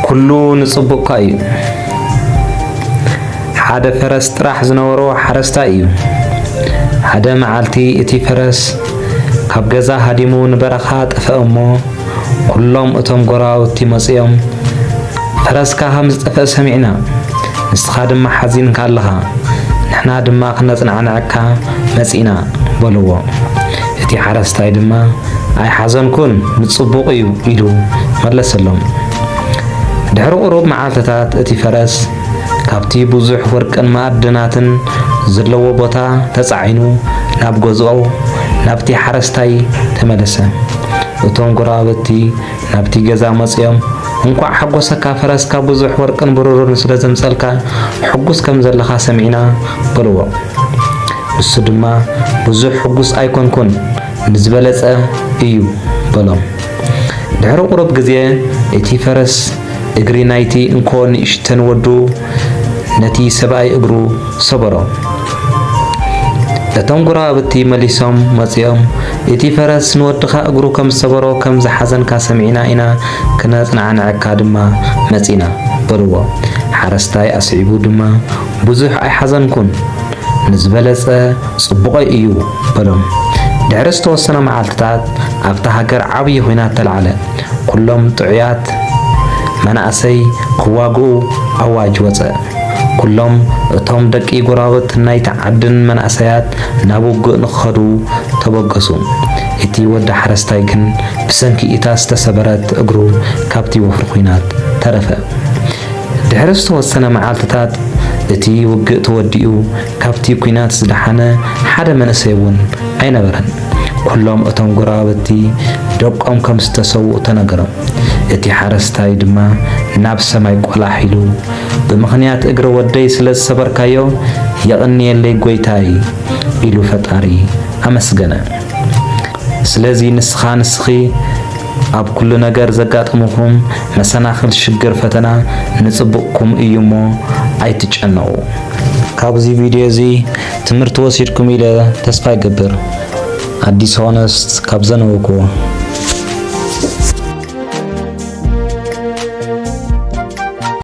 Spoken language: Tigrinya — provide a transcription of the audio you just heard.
ኩሉ ንጽቡቕካ እዩ ሓደ ፈረስ ጥራሕ ዝነበሮ ሓረስታ እዩ ሓደ መዓልቲ እቲ ፈረስ ካብ ገዛ ሃዲሙ ንበረኻ ጠፍአ እሞ ኩሎም እቶም ጎራውቲ መጽዮም ፈረስካ ከም ዝጠፍአ ሰሚዕና ንስኻ ድማ ሓዚንካ ኣለኻ ንሕና ድማ ክነጽናዕነዓካ መጺና በልዎ እቲ ሓረስታይ ድማ ኣይ ሓዘንኩን ንጽቡቕ እዩ ኢሉ መለሰሎም ድሕሪ ቁሩብ መዓልትታት እቲ ፈረስ ካብቲ ብዙሕ ወርቅን ማዕድናትን ዘለዎ ቦታ ተጻዒኑ ናብ ገዝኡ ናብቲ ሓረስታይ ተመለሰ እቶም ጎራብቲ ናብቲ ገዛ መጽዮም እንኳዕ ሓጎሰካ ፈረስካ ብዙሕ ወርቅን ብሩርን ስለ ዘምጸልካ ሕጉስ ከም ዘለኻ ሰሚዕና በልዎ ንሱ ድማ ብዙሕ ሕጉስ ኣይኮንኩን ንዝበለጸ እዩ በሎም ድሕሪ ቁሩብ ግዜ እቲ ፈረስ እግሪ ናይቲ እንኮ ንእሽተን ወዱ ነቲ ሰብኣይ እግሩ ሰበሮ እቶም ጎራብቲ መሊሶም መጽዮም እቲ ፈረስ ንወድኻ እግሩ ከም ሰበሮ ከም ዝሓዘንካ ሰሚዕና ኢና ክነጽናዕነዓካ ድማ መጺና በልዎ ሓረስታይ ኣስዒቡ ድማ ብዙሕ ኣይሓዘንኩን ንዝበለጸ ጽቡቕ እዩ በሎም ድሕሪ ዝተወሰነ መዓልትታት ኣብታ ሃገር ዓብዪ ኹናት ተለዓለ ኩሎም ጥዑያት መናእሰይ ክዋግኡ ኣዋጅ ወፅእ ኩሎም እቶም ደቂ ጎራብት ናይቲ ዓድን መናእሰያት ናብ ውግእ ንኽኸዱ ተበገሱ እቲ ወዲ ሓረስታይ ግን ብሰንኪ ኢታ ዝተሰበረት እግሩ ካብቲ ወፍሪ ኹናት ተረፈ ድሕሪ ዝተወሰነ መዓልትታት እቲ ውግእ ተወዲኡ ካብቲ ኲናት ዝደሓነ ሓደ መንእሰይ እውን ኣይነበረን ኩሎም እቶም ጎራብቲ ደቆም ከም ዝተሰውኡ ተነገሮም እቲ ሓረስታይ ድማ ናብ ሰማይ ቆላሒሉ ብምኽንያት እግሪ ወደይ ስለ ዝሰበርካዮ የቕንየለይ ጐይታይ ኢሉ ፈጣሪ ኣመስገነ ስለዚ ንስኻ ንስኺ ኣብ ኩሉ ነገር ዘጋጥሙኹም መሰናኽል ሽግር ፈተና ንጽቡቕኩም እዩ እሞ ኣይትጨነቑ ካብዚ ቪድዮ እዚ ትምህርቲ ወሲድኩም ኢለ ተስፋ ይገብር ኣዲስ ሆነስት ካብ ዘነበኩዎ